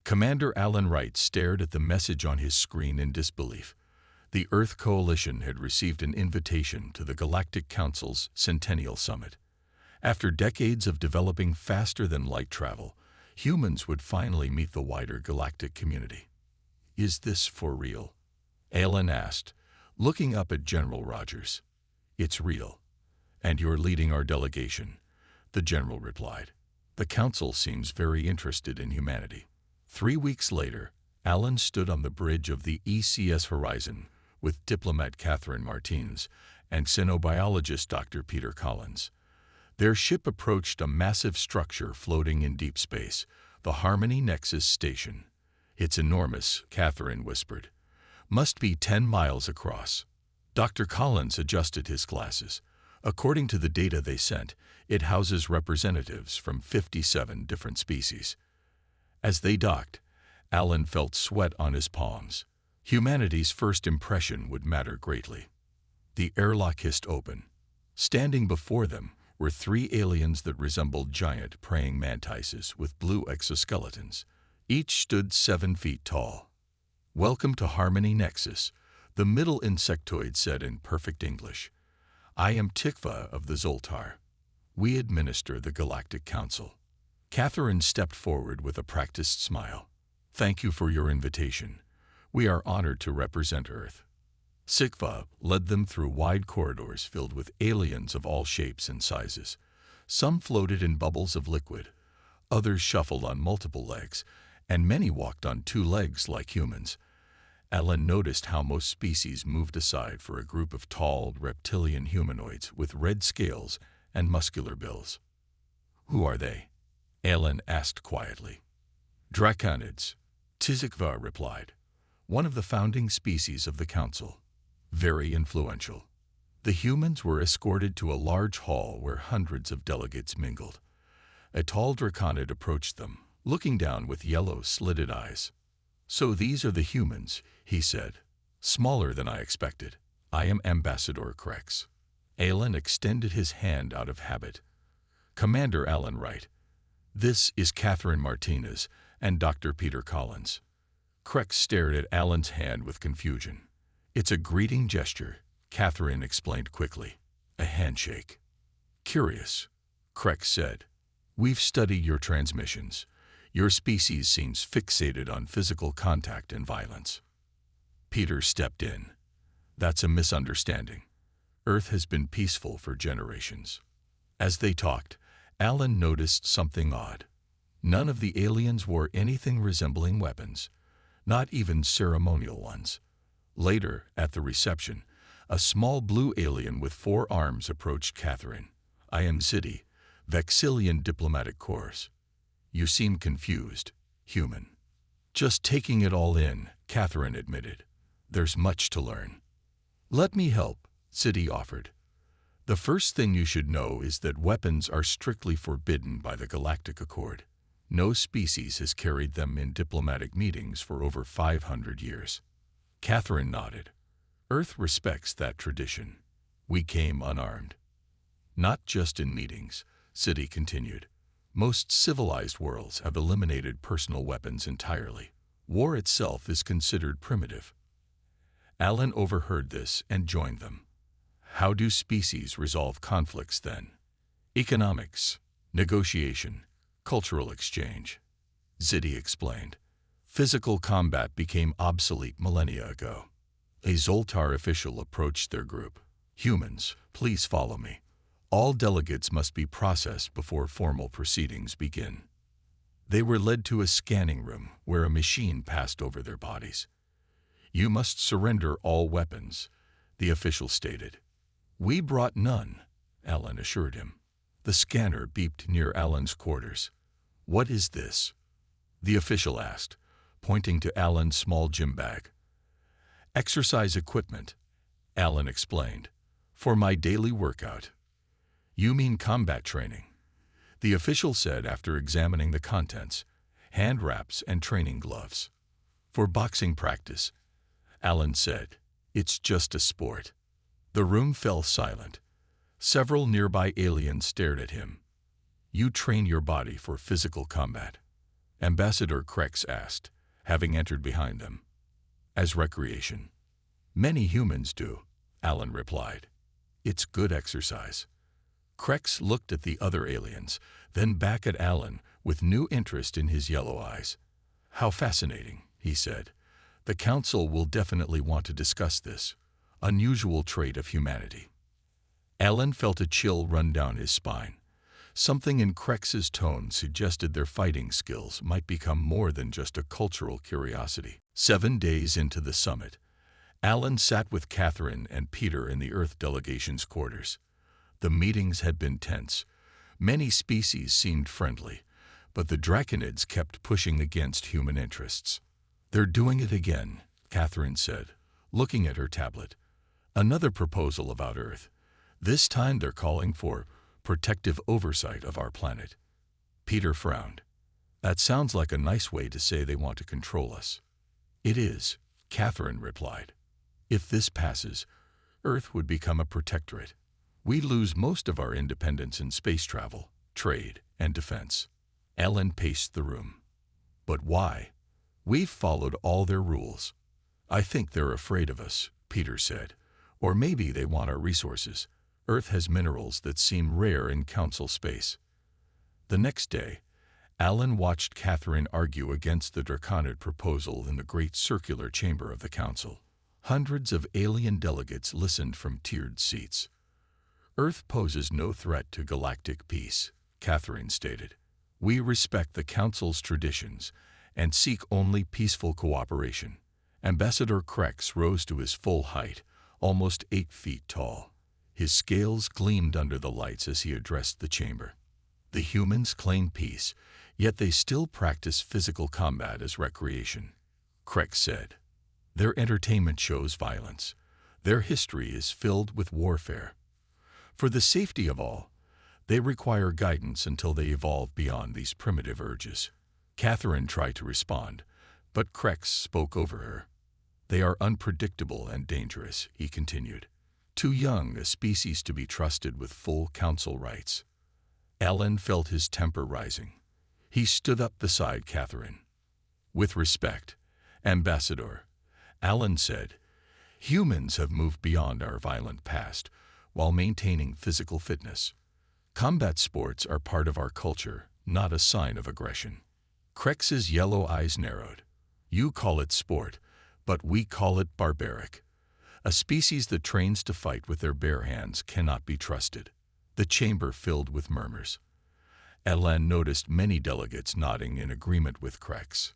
Commander Alan Wright stared at the message on his screen in disbelief. The Earth Coalition had received an invitation to the Galactic Council's Centennial Summit. After decades of developing faster-than-light travel, humans would finally meet the wider galactic community. "Is this for real?" Alan asked, looking up at General Rogers. "It's real. And you're leading our delegation," the general replied. "The Council seems very interested in humanity." 3 weeks later, Alan stood on the bridge of the ECS Horizon with diplomat Catherine Martins and xenobiologist Dr. Peter Collins. Their ship approached a massive structure floating in deep space, the Harmony Nexus Station. "It's enormous," Catherine whispered. "Must be 10 miles across." Dr. Collins adjusted his glasses. According to the data they sent, it houses representatives from 57 different species. As they docked, Alan felt sweat on his palms. Humanity's first impression would matter greatly. The airlock hissed open. Standing before them were 3 aliens that resembled giant praying mantises with blue exoskeletons. Each stood 7 feet tall. "Welcome to Harmony Nexus," the middle insectoid said in perfect English. "I am Tikva of the Zoltar. We administer the Galactic Council." Catherine stepped forward with a practiced smile. "Thank you for your invitation. We are honored to represent Earth." Tikva led them through wide corridors filled with aliens of all shapes and sizes. Some floated in bubbles of liquid, others shuffled on multiple legs, and many walked on 2 legs like humans. Alan noticed how most species moved aside for a group of tall, reptilian humanoids with red scales and muscular bills. "Who are they?" Alan asked quietly. "Draconids," Tikva replied. "One of the founding species of the Council. Very influential." The humans were escorted to a large hall where hundreds of delegates mingled. A tall draconid approached them, looking down with yellow, slitted eyes. "So these are the humans," he said. "Smaller than I expected. I am Ambassador Krex." Alan extended his hand out of habit. "Commander Alan Wright. This is Catherine Martinez and Dr. Peter Collins." Krex stared at Alan's hand with confusion. "It's a greeting gesture," Catherine explained quickly. "A handshake." "Curious," Krex said. "We've studied your transmissions. Your species seems fixated on physical contact and violence." Peter stepped in. "That's a misunderstanding. Earth has been peaceful for generations." As they talked, Alan noticed something odd. None of the aliens wore anything resembling weapons, not even ceremonial ones. Later, at the reception, a small blue alien with 4 arms approached Catherine. "I am Ziddy, Vexillian Diplomatic Corps. You seem confused, human." "Just taking it all in," Catherine admitted. "There's much to learn." "Let me help," Ziddy offered. "The first thing you should know is that weapons are strictly forbidden by the Galactic Accord. No species has carried them in diplomatic meetings for over 500 years. Catherine nodded. "Earth respects that tradition. We came unarmed." "Not just in meetings," Ziddy continued. "Most civilized worlds have eliminated personal weapons entirely. War itself is considered primitive." Alan overheard this and joined them. "How do species resolve conflicts then?" "Economics, negotiation, cultural exchange," Ziddy explained. "Physical combat became obsolete millennia ago." A Zoltar official approached their group. "Humans, please follow me. All delegates must be processed before formal proceedings begin." They were led to a scanning room where a machine passed over their bodies. "You must surrender all weapons," the official stated. "We brought none," Alan assured him. The scanner beeped near Alan's quarters. "What is this?" the official asked, pointing to Alan's small gym bag. "Exercise equipment," Alan explained. "For my daily workout." "You mean combat training," the official said after examining the contents. "Hand wraps and training gloves." "For boxing practice," Alan said. "It's just a sport." The room fell silent. Several nearby aliens stared at him. "You train your body for physical combat." Ambassador Krex asked, having entered behind them. As recreation. Many humans do, Alan replied. It's good exercise. Krex looked at the other aliens, then back at Alan with new interest in his yellow eyes. How fascinating, he said. The Council will definitely want to discuss this unusual trait of humanity. Alan felt a chill run down his spine. Something in Krex's tone suggested their fighting skills might become more than just a cultural curiosity. 7 days into the summit, Alan sat with Catherine and Peter in the Earth delegation's quarters. The meetings had been tense. Many species seemed friendly, but the Draconids kept pushing against human interests. They're doing it again, Catherine said, looking at her tablet. Another proposal about Earth. This time they're calling for protective oversight of our planet. Peter frowned. That sounds like a nice way to say they want to control us. It is, Catherine replied. If this passes, Earth would become a protectorate. We lose most of our independence in space travel, trade, and defense. Alan paced the room. But why? We've followed all their rules. I think they're afraid of us, Peter said. Or maybe they want our resources. Earth has minerals that seem rare in Council space. The next day, Alan watched Catherine argue against the Draconid proposal in the great circular chamber of the Council. Hundreds of alien delegates listened from tiered seats. Earth poses no threat to galactic peace, Catherine stated. We respect the Council's traditions and seek only peaceful cooperation. Ambassador Krex rose to his full height, almost 8 feet tall. His scales gleamed under the lights as he addressed the chamber. The humans claim peace, yet they still practice physical combat as recreation, Krex said. Their entertainment shows violence. Their history is filled with warfare. For the safety of all, they require guidance until they evolve beyond these primitive urges. Catherine tried to respond, but Krex spoke over her. They are unpredictable and dangerous, he continued. Too young a species to be trusted with full council rights. Alan felt his temper rising. He stood up beside Catherine. With respect, Ambassador, Alan said, humans have moved beyond our violent past while maintaining physical fitness. Combat sports are part of our culture, not a sign of aggression. Krex's yellow eyes narrowed. You call it sport, but we call it barbaric. A species that trains to fight with their bare hands cannot be trusted. The chamber filled with murmurs. Alan noticed many delegates nodding in agreement with Krex.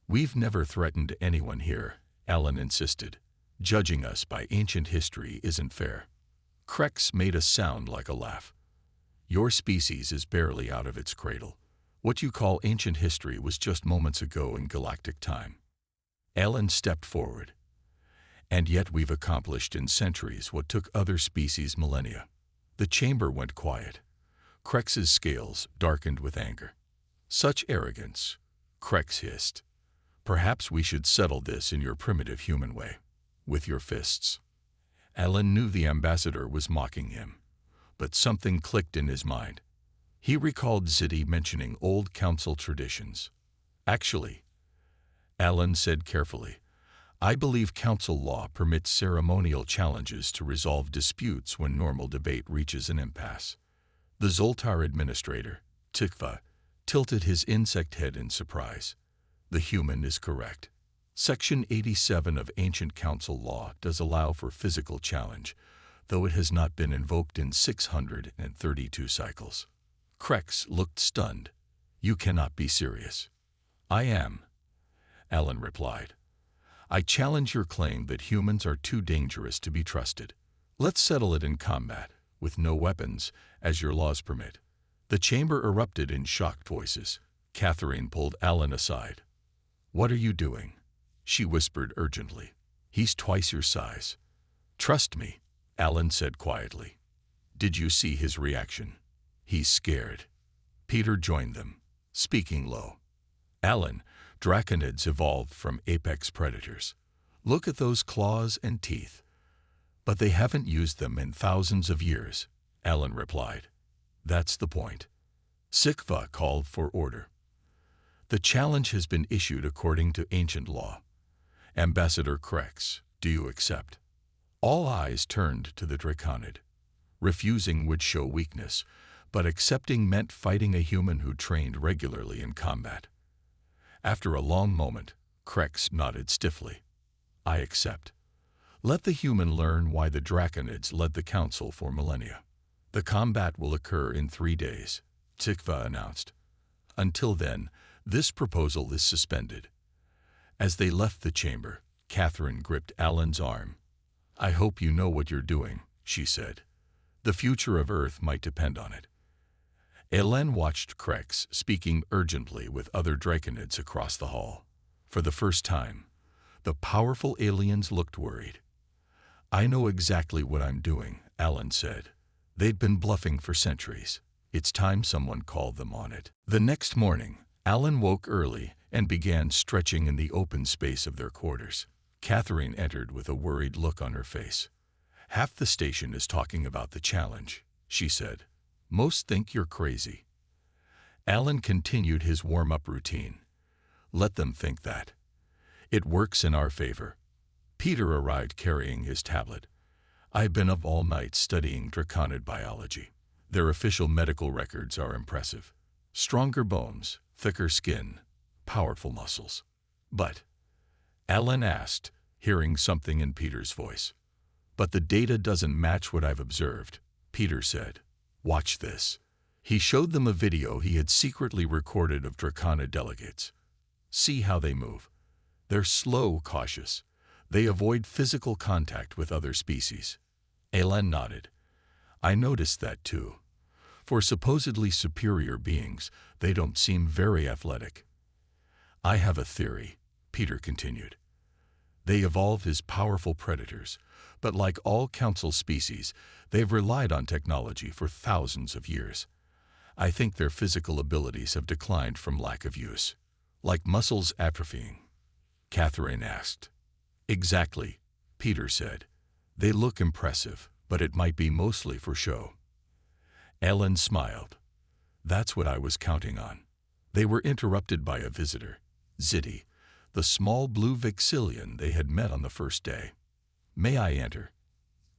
We've never threatened anyone here, Alan insisted. Judging us by ancient history isn't fair. Krex made a sound like a laugh. Your species is barely out of its cradle. What you call ancient history was just moments ago in galactic time. Alan stepped forward. And yet we've accomplished in centuries what took other species millennia. The chamber went quiet. Krex's scales darkened with anger. Such arrogance, Krex hissed. Perhaps we should settle this in your primitive human way, with your fists. Alan knew the ambassador was mocking him, but something clicked in his mind. He recalled Ziddy mentioning old council traditions. Actually, Alan said carefully, I believe council law permits ceremonial challenges to resolve disputes when normal debate reaches an impasse. The Zoltar administrator, Tikva, tilted his insect head in surprise. The human is correct. Section 87 of ancient council law does allow for physical challenge, though it has not been invoked in 632 cycles. Krex looked stunned. You cannot be serious. I am, Alan replied. I challenge your claim that humans are too dangerous to be trusted. Let's settle it in combat, with no weapons, as your laws permit. The chamber erupted in shocked voices. Catherine pulled Alan aside. What are you doing? She whispered urgently. He's twice your size. Trust me, Alan said quietly. Did you see his reaction? He's scared. Peter joined them, speaking low. Alan, Draconids evolved from apex predators. Look at those claws and teeth. But they haven't used them in thousands of years, Alan replied. That's the point. Sikva called for order. The challenge has been issued according to ancient law. Ambassador Krex, do you accept? All eyes turned to the Draconid. Refusing would show weakness, but accepting meant fighting a human who trained regularly in combat. After a long moment, Krex nodded stiffly. I accept. Let the human learn why the Draconids led the council for millennia. The combat will occur in 3 days, Tikva announced. Until then, this proposal is suspended. As they left the chamber, Catherine gripped Alan's arm. I hope you know what you're doing, she said. The future of Earth might depend on it. Alan watched Krex speaking urgently with other Draconids across the hall. For the first time, the powerful aliens looked worried. I know exactly what I'm doing, Alan said. They'd been bluffing for centuries. It's time someone called them on it. The next morning, Alan woke early and began stretching in the open space of their quarters. Catherine entered with a worried look on her face. Half the station is talking about the challenge, she said. Most think you're crazy. Alan continued his warm-up routine. Let them think that. It works in our favor. Peter arrived carrying his tablet. I've been up all night studying Draconid biology. Their official medical records are impressive. Stronger bones, thicker skin, powerful muscles. But, Alan asked, hearing something in Peter's voice. But the data doesn't match what I've observed, Peter said. Watch this. He showed them a video he had secretly recorded of Draconid delegates. See how they move. They're slow, cautious. They avoid physical contact with other species. Alan nodded. I noticed that too. For supposedly superior beings, they don't seem very athletic. I have a theory, Peter continued. They evolved as powerful predators, but like all council species, they've relied on technology for thousands of years. I think their physical abilities have declined from lack of use, like muscles atrophying. Catherine asked. Exactly, Peter said. They look impressive, but it might be mostly for show. Ellen smiled. That's what I was counting on. They were interrupted by a visitor, Ziddy, the small blue Vixillian they had met on the first day. May I enter?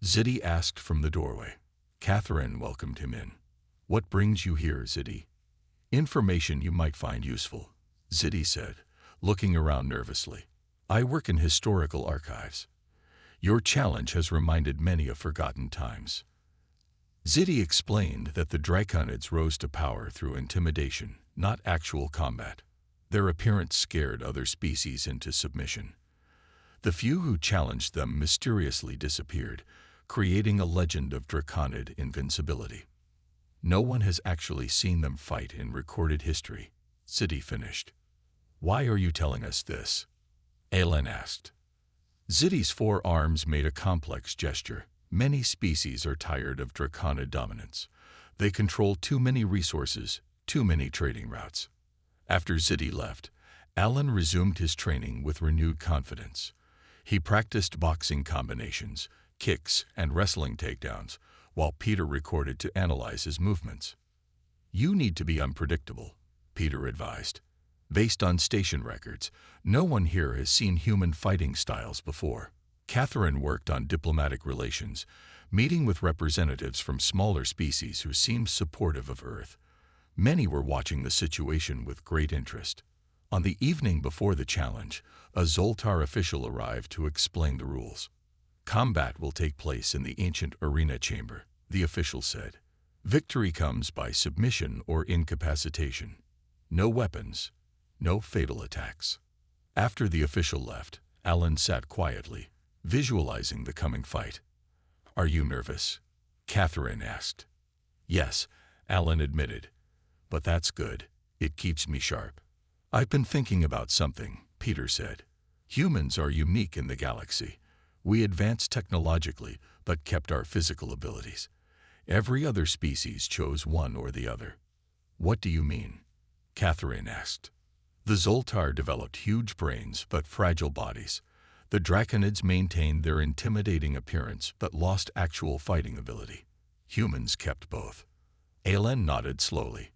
Ziddy asked from the doorway. Catherine welcomed him in. What brings you here, Ziddy? Information you might find useful, Ziddy said, looking around nervously. I work in historical archives. Your challenge has reminded many of forgotten times. Ziddy explained that the Draconids rose to power through intimidation, not actual combat. Their appearance scared other species into submission. The few who challenged them mysteriously disappeared, creating a legend of Draconid invincibility. No one has actually seen them fight in recorded history, Ziddy finished. Why are you telling us this? Alan asked. Ziddy's 4 arms made a complex gesture. Many species are tired of Draconid dominance. They control too many resources, too many trading routes. After Ziddy left, Alan resumed his training with renewed confidence. He practiced boxing combinations, kicks, and wrestling takedowns, while Peter recorded to analyze his movements. You need to be unpredictable, Peter advised. Based on station records, no one here has seen human fighting styles before. Catherine worked on diplomatic relations, meeting with representatives from smaller species who seemed supportive of Earth. Many were watching the situation with great interest. On the evening before the challenge, a Zoltar official arrived to explain the rules. Combat will take place in the ancient arena chamber, the official said. Victory comes by submission or incapacitation. No weapons, no fatal attacks. After the official left, Alan sat quietly, visualizing the coming fight. Are you nervous? Catherine asked. Yes, Alan admitted. But that's good. It keeps me sharp. I've been thinking about something, Peter said. Humans are unique in the galaxy. We advanced technologically, but kept our physical abilities. Every other species chose one or the other. What do you mean? Catherine asked. The Zoltar developed huge brains but fragile bodies. The Draconids maintained their intimidating appearance but lost actual fighting ability. Humans kept both. Alan nodded slowly.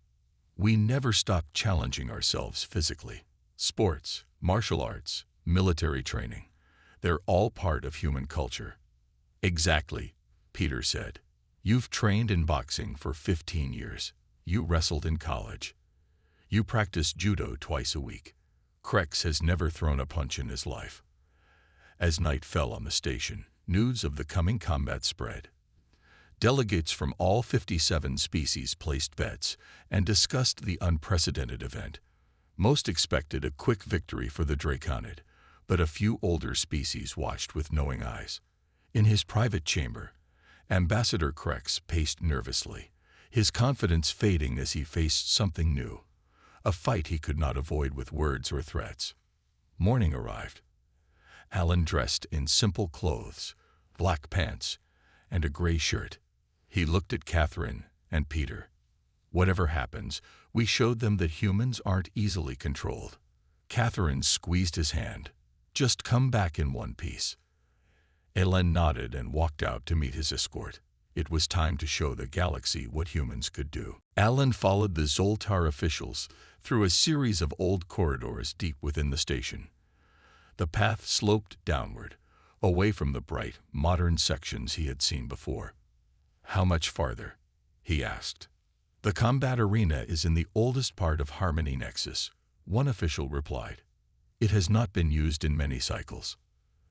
We never stop challenging ourselves physically. Sports, martial arts, military training, they're all part of human culture. Exactly, Peter said. You've trained in boxing for 15 years. You wrestled in college. You practice judo twice a week. Krex has never thrown a punch in his life. As night fell on the station, news of the coming combat spread. Delegates from all 57 species placed bets and discussed the unprecedented event. Most expected a quick victory for the Draconid, but a few older species watched with knowing eyes. In his private chamber, Ambassador Krex paced nervously, his confidence fading as he faced something new, a fight he could not avoid with words or threats. Morning arrived. Alan dressed in simple clothes, black pants, and a gray shirt. He looked at Catherine and Peter. Whatever happens, we showed them that humans aren't easily controlled. Catherine squeezed his hand. Just come back in one piece. Alan nodded and walked out to meet his escort. It was time to show the galaxy what humans could do. Alan followed the Zoltar officials through a series of old corridors deep within the station. The path sloped downward, away from the bright, modern sections he had seen before. How much farther? He asked. The combat arena is in the oldest part of Harmony Nexus, one official replied. It has not been used in many cycles.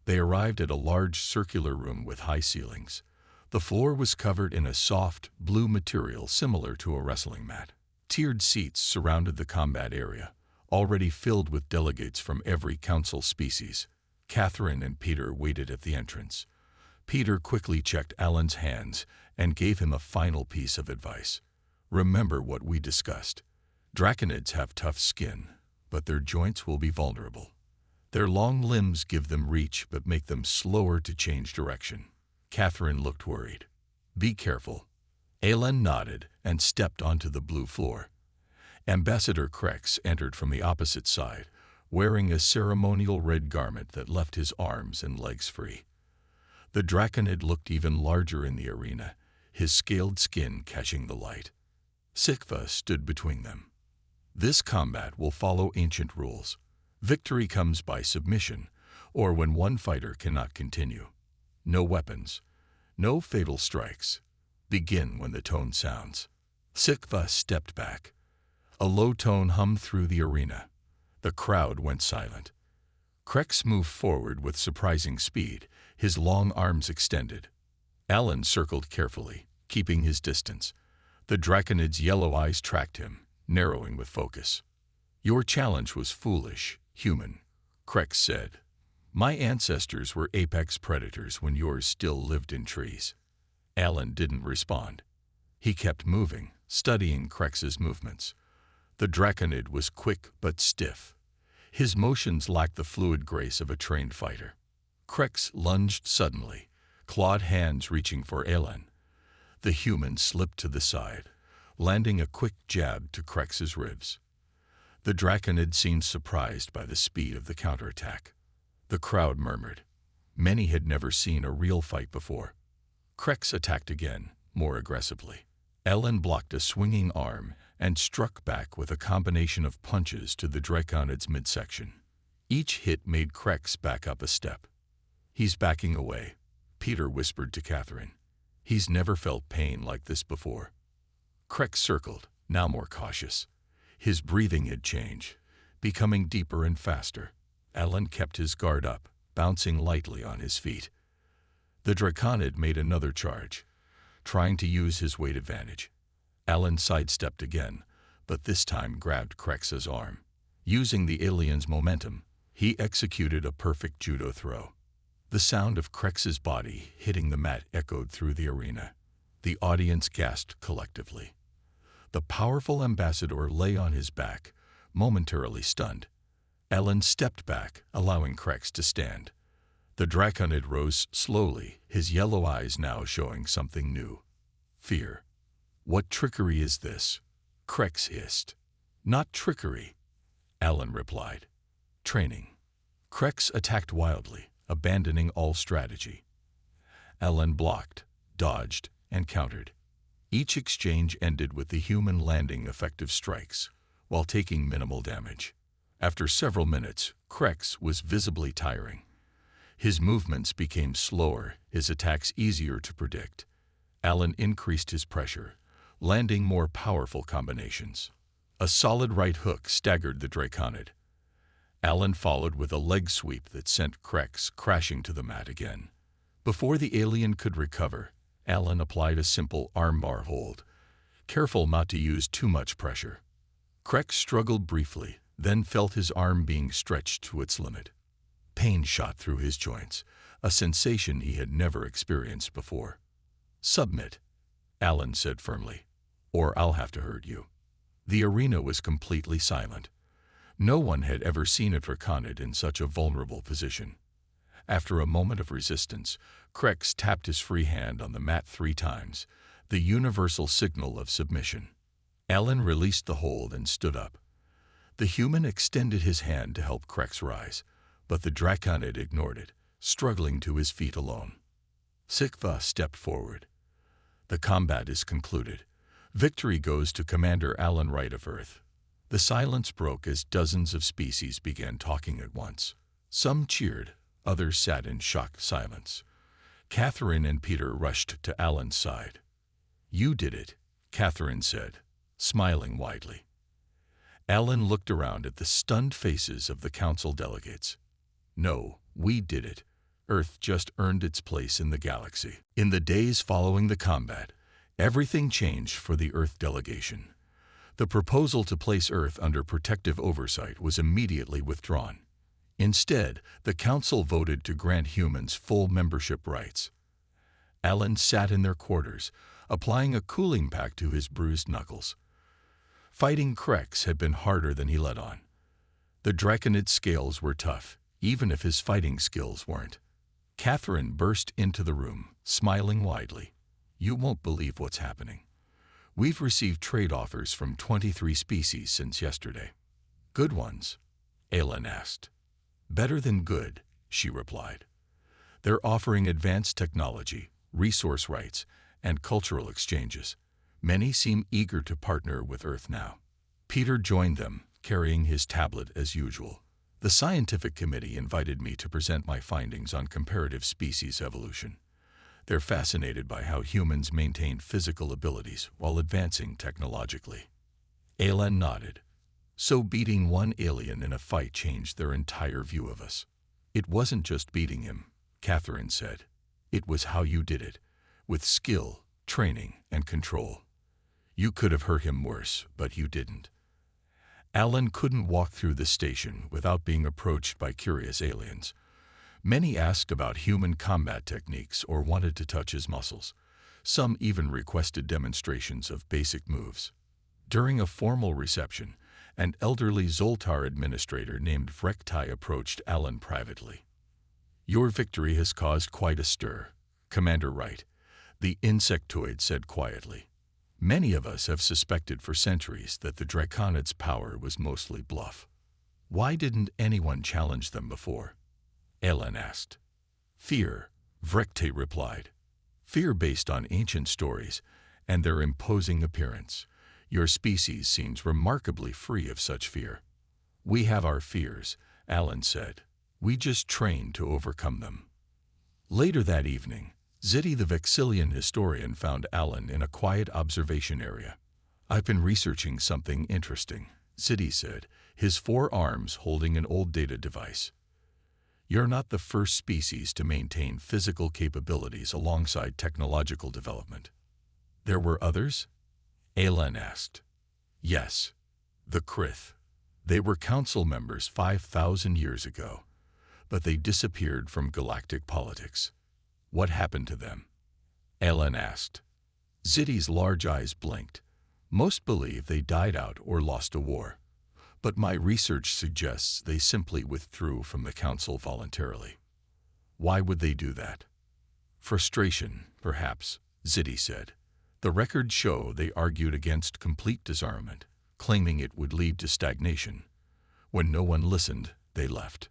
They arrived at a large circular room with high ceilings. The floor was covered in a soft, blue material similar to a wrestling mat. Tiered seats surrounded the combat area, already filled with delegates from every council species. Catherine and Peter waited at the entrance. Peter quickly checked Alan's hands and gave him a final piece of advice. Remember what we discussed. Draconids have tough skin, but their joints will be vulnerable. Their long limbs give them reach but make them slower to change direction. Catherine looked worried. Be careful. Alan nodded and stepped onto the blue floor. Ambassador Krex entered from the opposite side, wearing a ceremonial red garment that left his arms and legs free. The Draconid looked even larger in the arena, his scaled skin catching the light. SciFi stood between them. This combat will follow ancient rules. Victory comes by submission, or when one fighter cannot continue. No weapons, no fatal strikes. Begin when the tone sounds. SciFi stepped back. A low tone hummed through the arena. The crowd went silent. Krex moved forward with surprising speed, his long arms extended. Alan circled carefully, keeping his distance. The Draconid's yellow eyes tracked him, narrowing with focus. Your challenge was foolish, human, Krex said. My ancestors were apex predators when yours still lived in trees. Alan didn't respond. He kept moving, studying Krex's movements. The Draconid was quick but stiff. His motions lacked the fluid grace of a trained fighter. Krex lunged suddenly, clawed hands reaching for Alan. The human slipped to the side, landing a quick jab to Krex's ribs. The Draconid seemed surprised by the speed of the counterattack. The crowd murmured. Many had never seen a real fight before. Krex attacked again, more aggressively. Alan blocked a swinging arm and struck back with a combination of punches to the Draconid's midsection. Each hit made Krex back up a step. He's backing away, Peter whispered to Catherine. He's never felt pain like this before. Krex circled, now more cautious. His breathing had changed, becoming deeper and faster. Alan kept his guard up, bouncing lightly on his feet. The Draconid made another charge, trying to use his weight advantage. Alan sidestepped again, but this time grabbed Krex's arm. Using the alien's momentum, he executed a perfect judo throw. The sound of Krex's body hitting the mat echoed through the arena. The audience gasped collectively. The powerful ambassador lay on his back, momentarily stunned. Alan stepped back, allowing Krex to stand. The Draconid rose slowly, his yellow eyes now showing something new. Fear. What trickery is this? Krex hissed. Not trickery, Alan replied. Training. Krex attacked wildly, abandoning all strategy. Alan blocked, dodged, and countered. Each exchange ended with the human landing effective strikes, while taking minimal damage. After several minutes, Krex was visibly tiring. His movements became slower, his attacks easier to predict. Alan increased his pressure, landing more powerful combinations. A solid right hook staggered the Draconid. Alan followed with a leg sweep that sent Krex crashing to the mat again. Before the alien could recover, Alan applied a simple armbar hold, careful not to use too much pressure. Krex struggled briefly, then felt his arm being stretched to its limit. Pain shot through his joints, a sensation he had never experienced before. "Submit," Alan said firmly, "or I'll have to hurt you." The arena was completely silent. No one had ever seen a Draconid in such a vulnerable position. After a moment of resistance, Krex tapped his free hand on the mat 3 times, the universal signal of submission. Alan released the hold and stood up. The human extended his hand to help Krex rise, but the Draconid ignored it, struggling to his feet alone. SciFi stepped forward. "The combat is concluded. Victory goes to Commander Alan Wright of Earth." The silence broke as dozens of species began talking at once. Some cheered, others sat in shocked silence. Catherine and Peter rushed to Alan's side. "You did it," Catherine said, smiling widely. Alan looked around at the stunned faces of the council delegates. "No, we did it. Earth just earned its place in the galaxy." In the days following the combat, everything changed for the Earth delegation. The proposal to place Earth under protective oversight was immediately withdrawn. Instead, the Council voted to grant humans full membership rights. Alan sat in their quarters, applying a cooling pack to his bruised knuckles. Fighting Krex had been harder than he let on. The Draconid scales were tough, even if his fighting skills weren't. Catherine burst into the room, smiling widely. "You won't believe what's happening. We've received trade offers from 23 species since yesterday." "Good ones?" Alan asked. "Better than good," she replied. "They're offering advanced technology, resource rights, and cultural exchanges. Many seem eager to partner with Earth now." Peter joined them, carrying his tablet as usual. "The scientific committee invited me to present my findings on comparative species evolution. They're fascinated by how humans maintain physical abilities while advancing technologically." Alan nodded. "So beating one alien in a fight changed their entire view of us." "It wasn't just beating him," Catherine said. "It was how you did it, with skill, training, and control. You could have hurt him worse, but you didn't." Alan couldn't walk through the station without being approached by curious aliens. Many asked about human combat techniques or wanted to touch his muscles. Some even requested demonstrations of basic moves. During a formal reception, an elderly Zoltar administrator named Vrektai approached Alan privately. "Your victory has caused quite a stir, Commander Wright," the insectoid said quietly. "Many of us have suspected for centuries that the Draconid's power was mostly bluff. Why didn't anyone challenge them before?" Alan asked. "Fear," Vrektai replied. "Fear based on ancient stories and their imposing appearance. Your species seems remarkably free of such fear." "We have our fears," Alan said. "We just train to overcome them." Later that evening, Ziddy the Vexillian historian found Alan in a quiet observation area. "I've been researching something interesting," Ziddy said, his 4 arms holding an old data device. "You're not the first species to maintain physical capabilities alongside technological development." "There were others?" Alan asked. "Yes. The Krith. They were council members 5,000 years ago, but they disappeared from galactic politics." "What happened to them?" Alan asked. Ziddy's large eyes blinked. "Most believe they died out or lost a war, but my research suggests they simply withdrew from the council voluntarily." "Why would they do that?" "Frustration, perhaps," Ziddy said. "The records show they argued against complete disarmament, claiming it would lead to stagnation. When no one listened, they left."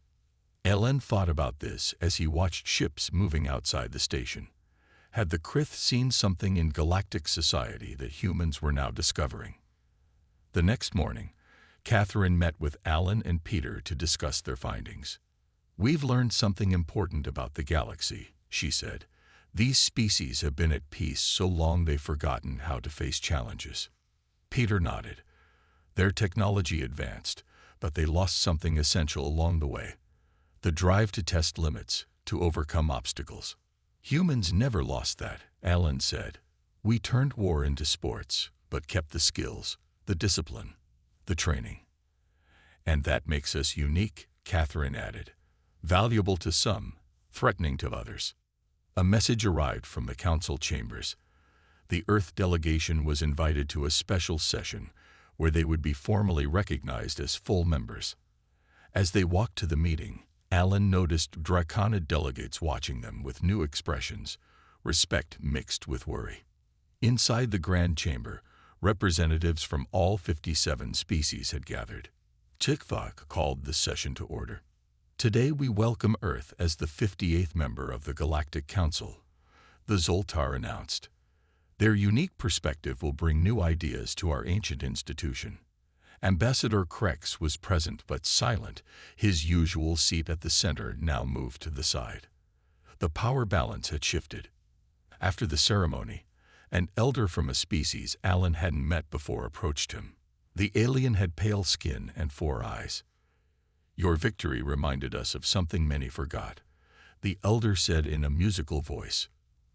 Alan thought about this as he watched ships moving outside the station. Had the Krith seen something in galactic society that humans were now discovering? The next morning, Catherine met with Alan and Peter to discuss their findings. "We've learned something important about the galaxy," she said. "These species have been at peace so long they've forgotten how to face challenges." Peter nodded. Their technology advanced, but they lost something essential along the way: the drive to test limits, to overcome obstacles. "Humans never lost that," Alan said. "We turned war into sports, but kept the skills, the discipline, the training. And that makes us unique," Catherine added. "Valuable to some, threatening to others." A message arrived from the council chambers. The Earth delegation was invited to a special session where they would be formally recognized as full members. As they walked to the meeting, Alan noticed Draconid delegates watching them with new expressions, respect mixed with worry. Inside the Grand Chamber, representatives from all 57 species had gathered. Tikvok called the session to order. "Today we welcome Earth as the 58th member of the Galactic Council," the Zoltar announced. "Their unique perspective will bring new ideas to our ancient institution." Ambassador Krex was present but silent, his usual seat at the center now moved to the side. The power balance had shifted. After the ceremony, an elder from a species Alan hadn't met before approached him. The alien had pale skin and 4 eyes. "Your victory reminded us of something many forgot," the elder said in a musical voice.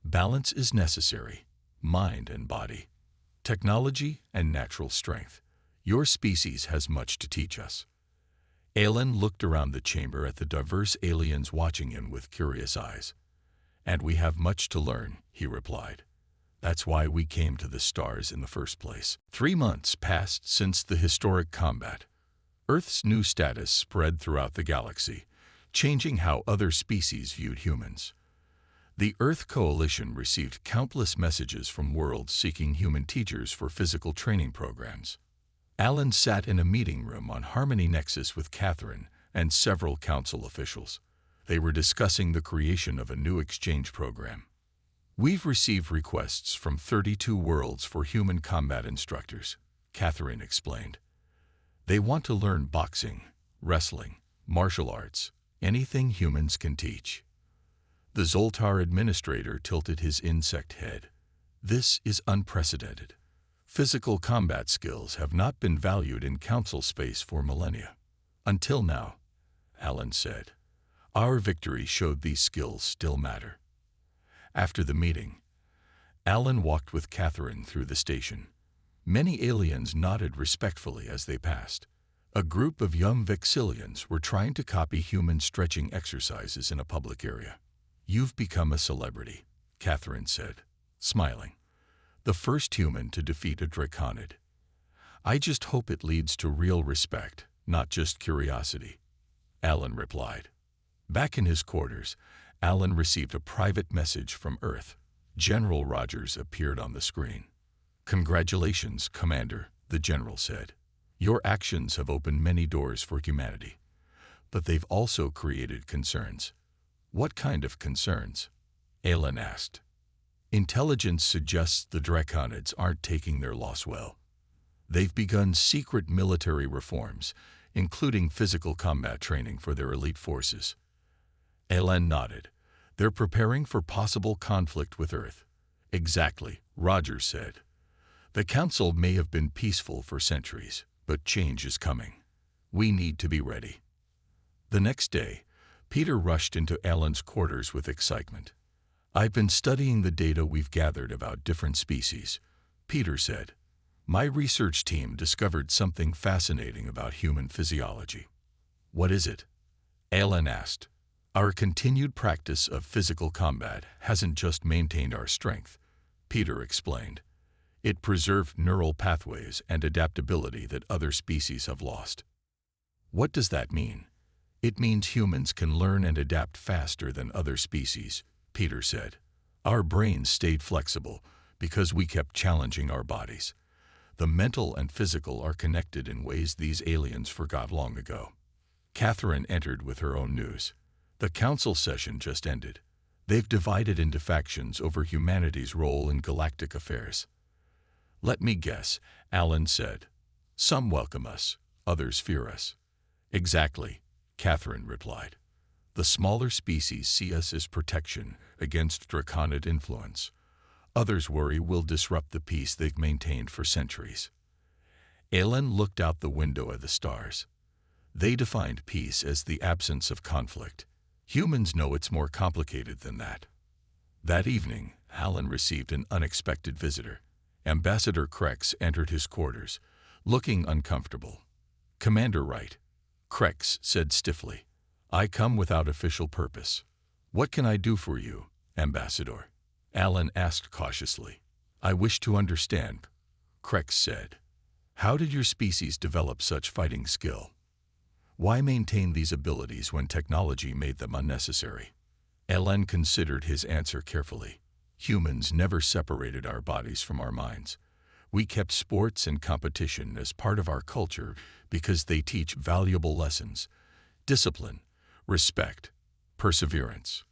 "Balance is necessary, mind and body, technology and natural strength. Your species has much to teach us." Alan looked around the chamber at the diverse aliens watching him with curious eyes. "And we have much to learn," he replied. "That's why we came to the stars in the first place." 3 months passed since the historic combat. Earth's new status spread throughout the galaxy, changing how other species viewed humans. The Earth Coalition received countless messages from worlds seeking human teachers for physical training programs. Alan sat in a meeting room on Harmony Nexus with Catherine and several council officials. They were discussing the creation of a new exchange program. "We've received requests from 32 worlds for human combat instructors," Catherine explained. "They want to learn boxing, wrestling, martial arts, anything humans can teach." The Zoltar administrator tilted his insect head. "This is unprecedented. Physical combat skills have not been valued in council space for millennia." "Until now," Alan said. "Our victory showed these skills still matter." After the meeting, Alan walked with Catherine through the station. Many aliens nodded respectfully as they passed. A group of young Vexillians were trying to copy human stretching exercises in a public area. "You've become a celebrity," Catherine said, smiling. "The first human to defeat a Draconid. I just hope it leads to real respect, not just curiosity," Alan replied. Back in his quarters, Alan received a private message from Earth. General Rogers appeared on the screen. "Congratulations, Commander," the general said. "Your actions have opened many doors for humanity. But they've also created concerns." "What kind of concerns?" Alan asked. "Intelligence suggests the Draconids aren't taking their loss well. They've begun secret military reforms, including physical combat training for their elite forces." Alan nodded. "They're preparing for possible conflict with Earth." "Exactly," Rogers said. "The Council may have been peaceful for centuries, but change is coming. We need to be ready." The next day, Peter rushed into Alan's quarters with excitement. "I've been studying the data we've gathered about different species," Peter said. "My research team discovered something fascinating about human physiology." "What is it?" Alan asked. "Our continued practice of physical combat hasn't just maintained our strength," Peter explained. "It preserved neural pathways and adaptability that other species have lost." "What does that mean?" "It means humans can learn and adapt faster than other species," Peter said. "Our brains stayed flexible because we kept challenging our bodies. The mental and physical are connected in ways these aliens forgot long ago." Catherine entered with her own news. "The council session just ended. They've divided into factions over humanity's role in galactic affairs. Let me guess, Alan said. Some welcome us, others fear us. Exactly, Catherine replied. The smaller species see us as protection against draconid influence. Others worry we'll disrupt the peace they've maintained for centuries. Alan looked out the window at the stars. They defined peace as the absence of conflict. Humans know it's more complicated than that. That evening, Alan received an unexpected visitor. Ambassador Krex entered his quarters, looking uncomfortable. Commander Wright, Krex said stiffly. I come without official purpose. What can I do for you, Ambassador? Alan asked cautiously. I wish to understand, Krex said. How did your species develop such fighting skill? Why maintain these abilities when technology made them unnecessary? Alan considered his answer carefully. Humans never separated our bodies from our minds. We kept sports and competition as part of our culture because they teach valuable lessons: discipline, respect, perseverance.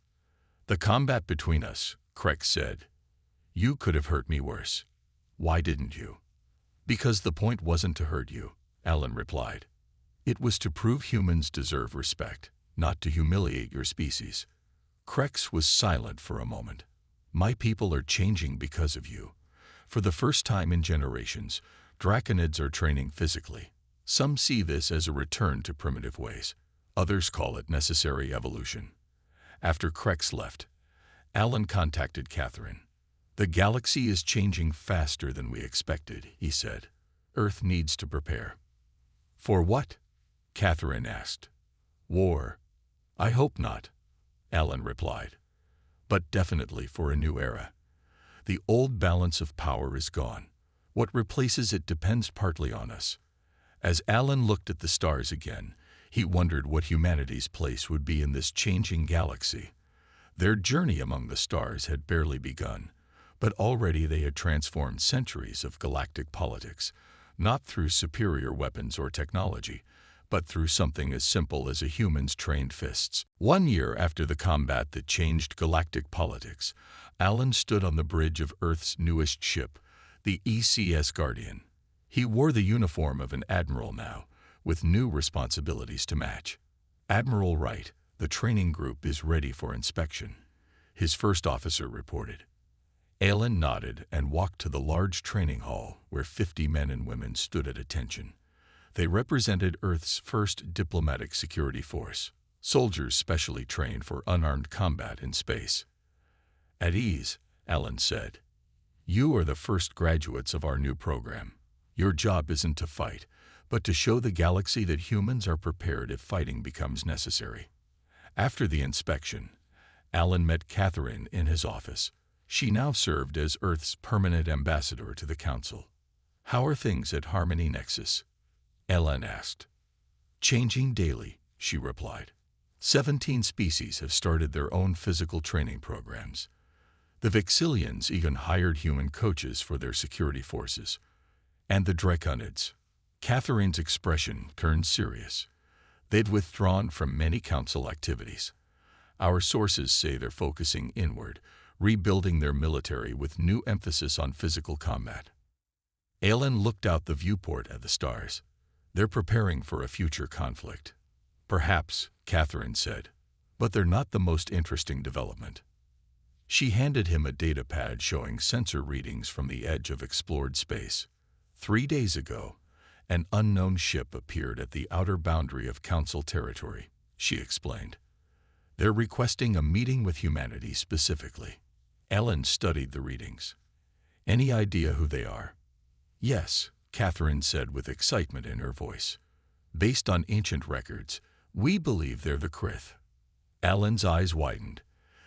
The combat between us, Krex said. You could have hurt me worse. Why didn't you? Because the point wasn't to hurt you, Alan replied. It was to prove humans deserve respect, not to humiliate your species. Krex was silent for a moment. My people are changing because of you. For the first time in generations, draconids are training physically. Some see this as a return to primitive ways. Others call it necessary evolution. After Krex left, Alan contacted Catherine. The galaxy is changing faster than we expected, he said. Earth needs to prepare. For what? Catherine asked. War. I hope not, Alan replied. But definitely for a new era. The old balance of power is gone. What replaces it depends partly on us. As Alan looked at the stars again, he wondered what humanity's place would be in this changing galaxy. Their journey among the stars had barely begun, but already they had transformed centuries of galactic politics, not through superior weapons or technology, but through something as simple as a human's trained fists. 1 year after the combat that changed galactic politics, Alan stood on the bridge of Earth's newest ship, the ECS Guardian. He wore the uniform of an admiral now, with new responsibilities to match. Admiral Wright, the training group is ready for inspection, his first officer reported. Alan nodded and walked to the large training hall where 50 men and women stood at attention. They represented Earth's first diplomatic security force, soldiers specially trained for unarmed combat in space. At ease, Alan said. You are the first graduates of our new program. Your job isn't to fight, but to show the galaxy that humans are prepared if fighting becomes necessary. After the inspection, Alan met Catherine in his office. She now served as Earth's permanent ambassador to the Council. How are things at Harmony Nexus? Alan asked. Changing daily, she replied. 17 species have started their own physical training programs. The Vixilians even hired human coaches for their security forces. And the Draconids. Catherine's expression turned serious. They'd withdrawn from many council activities. Our sources say they're focusing inward, rebuilding their military with new emphasis on physical combat. Alan looked out the viewport at the stars. They're preparing for a future conflict. Perhaps, Catherine said, but they're not the most interesting development. She handed him a data pad showing sensor readings from the edge of explored space. 3 days ago, an unknown ship appeared at the outer boundary of Council territory, she explained. They're requesting a meeting with humanity specifically. Alan studied the readings. Any idea who they are? Yes, Catherine said with excitement in her voice. Based on ancient records, we believe they're the Krith. Alan's eyes widened.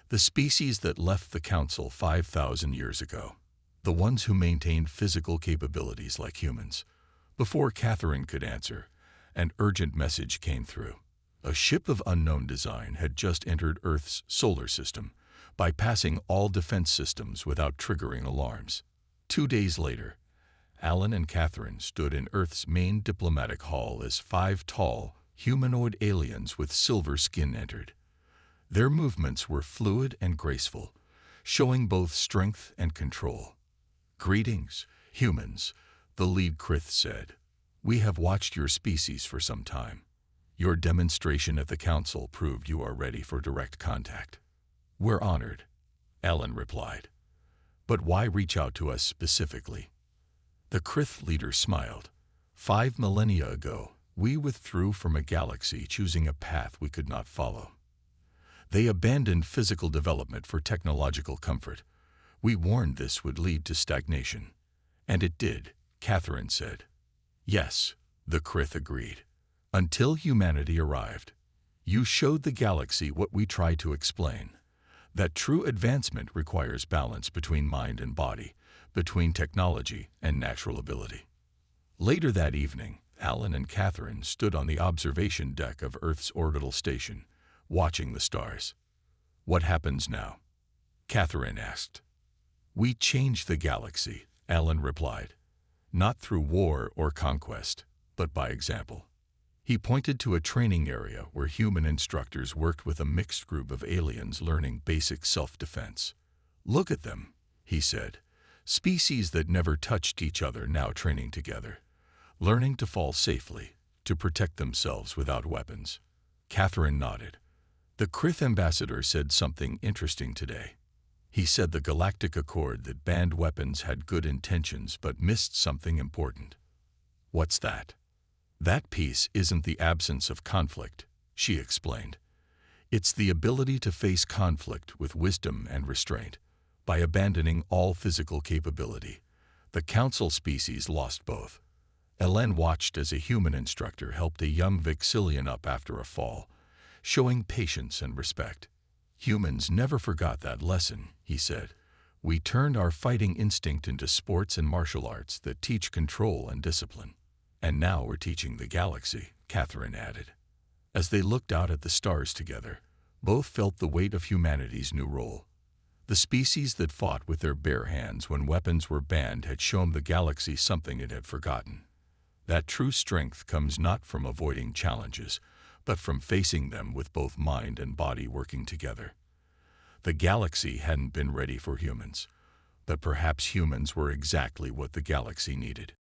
The species that left the Council 5,000 years ago. The ones who maintained physical capabilities like humans. Before Catherine could answer, an urgent message came through. A ship of unknown design had just entered Earth's solar system, bypassing all defense systems without triggering alarms. 2 days later, Alan and Catherine stood in Earth's main diplomatic hall as 5 tall, humanoid aliens with silver skin entered. Their movements were fluid and graceful, showing both strength and control. "Greetings, humans," the lead Krith said. "We have watched your species for some time. Your demonstration at the council proved you are ready for direct contact." "We're honored," Alan replied. "But why reach out to us specifically?" The Krith leader smiled. 5 millennia ago, we withdrew from a galaxy choosing a path we could not follow. They abandoned physical development for technological comfort. We warned this would lead to stagnation. And it did, Catherine said. "Yes," the Krith agreed. "Until humanity arrived. You showed the galaxy what we tried to explain. That true advancement requires balance between mind and body, between technology and natural ability." Later that evening, Alan and Catherine stood on the observation deck of Earth's orbital station, watching the stars. "What happens now?" Catherine asked. "We change the galaxy," Alan replied. "Not through war or conquest, but by example." He pointed to a training area where human instructors worked with a mixed group of aliens learning basic self-defense. "Look at them," he said. "Species that never touched each other now training together, learning to fall safely, to protect themselves without weapons." Catherine nodded. "The Krith ambassador said something interesting today. He said the Galactic Accord that banned weapons had good intentions but missed something important." "What's that?" "That peace isn't the absence of conflict," she explained. "It's the ability to face conflict with wisdom and restraint. By abandoning all physical capability, the Council species lost both." Elen watched as a human instructor helped a young Vixillian up after a fall, showing patience and respect. "Humans never forgot that lesson," he said. "We turned our fighting instinct into sports and martial arts that teach control and discipline. And now we're teaching the galaxy," Catherine added. As they looked out at the stars together, both felt the weight of humanity's new role. The species that fought with their bare hands when weapons were banned had shown the galaxy something it had forgotten. That true strength comes not from avoiding challenges, but from facing them with both mind and body working together. The galaxy hadn't been ready for humans, but perhaps humans were exactly what the galaxy needed.